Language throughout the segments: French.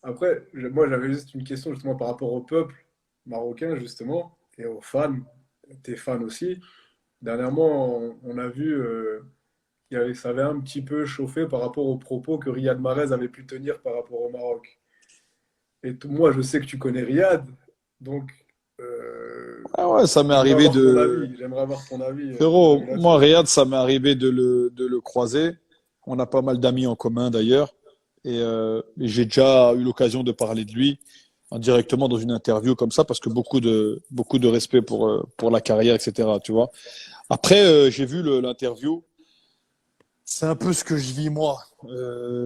Après, moi, j'avais juste une question justement par rapport au peuple marocain, justement, et aux fans, tes fans aussi. Dernièrement, on a vu, ça avait un petit peu chauffé par rapport aux propos que Riyad Mahrez avait pu tenir par rapport au Maroc. Et moi, je sais que tu connais Riyad, donc Ah ouais, ça m'est j'aimerais arrivé avoir ton de. avis. J'aimerais avoir ton Frérot, avis moi, là-dessus. Riyad, ça m'est arrivé de le croiser. On a pas mal d'amis en commun d'ailleurs. Et j'ai déjà eu l'occasion de parler de lui indirectement dans une interview comme ça parce que beaucoup de respect pour la carrière, etc. Tu vois. Après, j'ai vu l'interview. C'est un peu ce que je vis moi.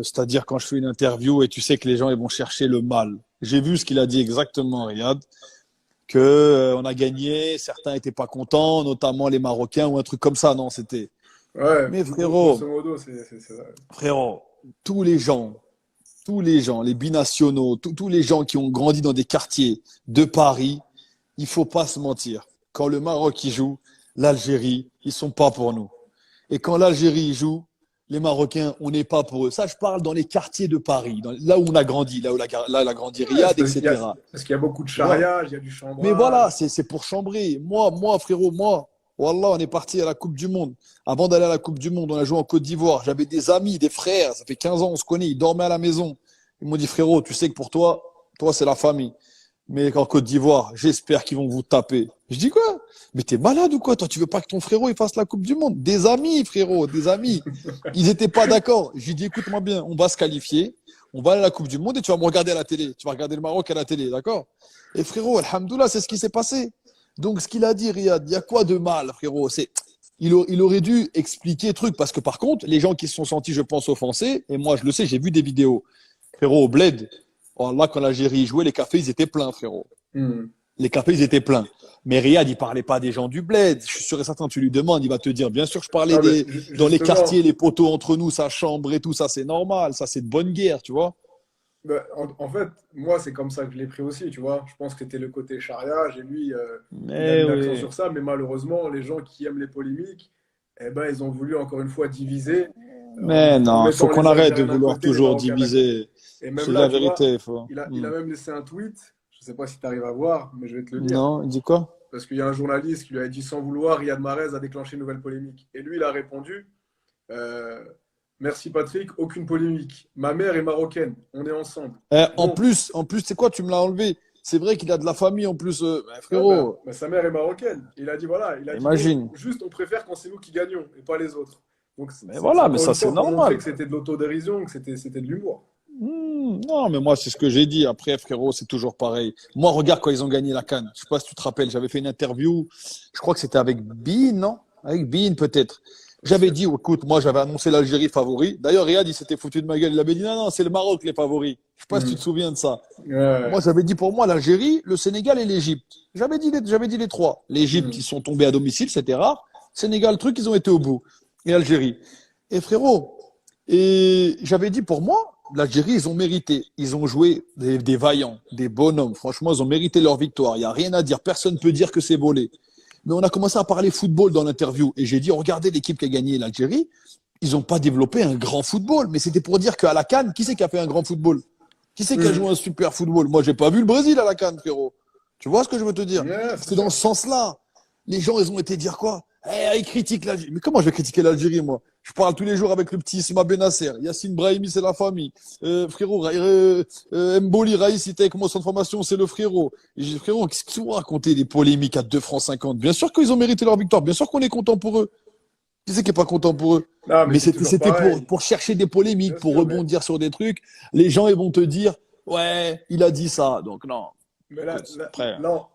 C'est-à-dire quand je fais une interview et tu sais que les gens ils vont chercher le mal. J'ai vu ce qu'il a dit exactement, Riyad, que on a gagné, certains étaient pas contents, notamment les Marocains ou un truc comme ça. Non, c'était. Ouais, Mais grosso frérot, modo, c'est ça. frérot, tous les gens, les binationaux, tous les gens qui ont grandi dans des quartiers de Paris, il faut pas se mentir. Quand le Maroc y joue, l'Algérie, ils sont pas pour nous. Et quand l'Algérie y joue, les Marocains, on n'est pas pour eux. Ça, je parle dans les quartiers de Paris, là où on a grandi, là où a grandi Ouais, c'est Riyad, etc. parce qu'il y a beaucoup de Tu vois? charriage, il y a du Mais voilà, chambrage. c'est pour chambrer. Moi, frérot, Wallah, on est parti à la Coupe du Monde. Avant d'aller à la Coupe du Monde, on a joué en Côte d'Ivoire. J'avais des amis, des frères, ça fait 15 ans, on se connaît, ils dormaient à la maison. Ils m'ont dit, frérot, tu sais que pour toi, c'est la famille. Mais en Côte d'Ivoire, j'espère qu'ils vont vous taper. Je dis quoi? Mais t'es malade ou quoi? Toi, tu veux pas que ton frérot il fasse la Coupe du Monde? Des amis, frérot, des amis. Ils étaient pas d'accord. J'ai dit, écoute-moi bien, on va se qualifier, on va aller à la Coupe du Monde et tu vas me regarder à la télé. Tu vas regarder le Maroc à la télé, d'accord? Et frérot, alhamdoulilah, c'est ce qui s'est passé. Donc, ce qu'il a dit, Riyad, il y a quoi de mal, frérot? Il aurait dû expliquer le truc parce que par contre, les gens qui se sont sentis, je pense, offensés, et moi je le sais, j'ai vu des vidéos, frérot, au Bled, oh là, quand l'Algérie jouait, les cafés, ils étaient pleins, frérot. Hmm. Les cafés, ils étaient pleins. Mais Riyad, il parlait pas des gens du Bled. Je suis sûr et certain, tu lui demandes, il va te dire, bien sûr, je parlais Non, mais dans les quartiers, justement, les poteaux entre nous, ça chambre et tout, ça c'est normal, ça c'est de bonne guerre, tu vois. bah, en fait, moi, c'est comme ça que je l'ai pris aussi, tu vois. Je pense que c'était le côté charia, et lui, il a mis Mais l'accent oui. sur ça, mais malheureusement, les gens qui aiment les polémiques, eh ben, ils ont voulu encore une fois diviser Mais en non, il faut mettant qu'on les arrête de Algériens d'un vouloir côté, les toujours Marocains d'un côté. diviser. Et Je te même dis là, la tu vois, vérité, faut. il a même laissé un tweet, je ne sais pas si tu arrives à voir, mais je vais te le lire. Non, il dit quoi? Parce qu'il y a un journaliste qui lui a dit sans vouloir, Riyad Mahrez a déclenché une nouvelle polémique. Et lui, il a répondu euh, merci Patrick, aucune polémique. Ma mère est marocaine, on est ensemble. Donc, En plus, c'est quoi? Tu me l'as enlevé. C'est vrai qu'il a de la famille en plus, mais ouais, frérot. sa mère est marocaine. Il a dit voilà, il a dit bon, Imagine. juste on préfère quand c'est nous qui gagnons et pas les autres. Donc Mais c'est voilà, mais encore ça une c'est fois pour montrer normal. que c'était de l'autodérision, que c'était de l'humour. Non, mais moi, c'est ce que j'ai dit. Après, frérot, c'est toujours pareil. Moi, regarde quand ils ont gagné la CAN. Je sais pas si tu te rappelles, j'avais fait une interview. Je crois que c'était avec Bean, non? Avec Bean, peut-être. J'avais dit, oh, écoute, moi, j'avais annoncé l'Algérie favori. D'ailleurs, Riyad, il s'était foutu de ma gueule. Il avait dit, non, non, c'est le Maroc les favoris. Je sais pas si tu te Hmm. souviens de ça. Moi, Ouais. j'avais dit pour moi l'Algérie, le Sénégal et l'Égypte. J'avais dit les trois. L'Égypte, ils Hmm. sont tombés à domicile, c'était rare. Sénégal, truc, ils ont été au bout. Et Algérie. Et frérot, et j'avais dit pour moi, l'Algérie, ils ont mérité. Ils ont joué des vaillants, des bonhommes. Franchement, ils ont mérité leur victoire. Il n'y a rien à dire. Personne ne peut dire que c'est volé. Mais on a commencé à parler football dans l'interview. Et j'ai dit, regardez l'équipe qui a gagné l'Algérie. Ils n'ont pas développé un grand football. Mais c'était pour dire qu'à la CAN, qui c'est qui a fait un grand football? Qui c'est qui a joué Hmm. un super football? Moi, j'ai pas vu le Brésil à la CAN, frérot. Tu vois ce que je veux te dire? Ouais, c'est C'est dans ça. ce sens-là. Les gens, ils ont été dire quoi? Ils critiquent l'Algérie. Mais comment je vais critiquer l'Algérie, moi? Je parle tous les jours avec le petit Isma Benasser. Yassine Brahimi, c'est la famille. Frérot, Mboli, Raïs, il était avec moi en formation, c'est le frérot. Et j'ai dit, frérot, qu'est-ce que tu raconter des polémiques à 2 francs 50? Bien sûr qu'ils ont mérité leur victoire. Bien sûr qu'on est content pour eux. Qui c'est qui est pas content pour eux? Non, mais Mais c'est toujours c'était pareil. pour chercher des polémiques, Bien pour sûr, mais, rebondir sur des trucs. Les gens, ils vont te dire, ouais, il a dit ça. Donc, non. mais Écoute, après. là,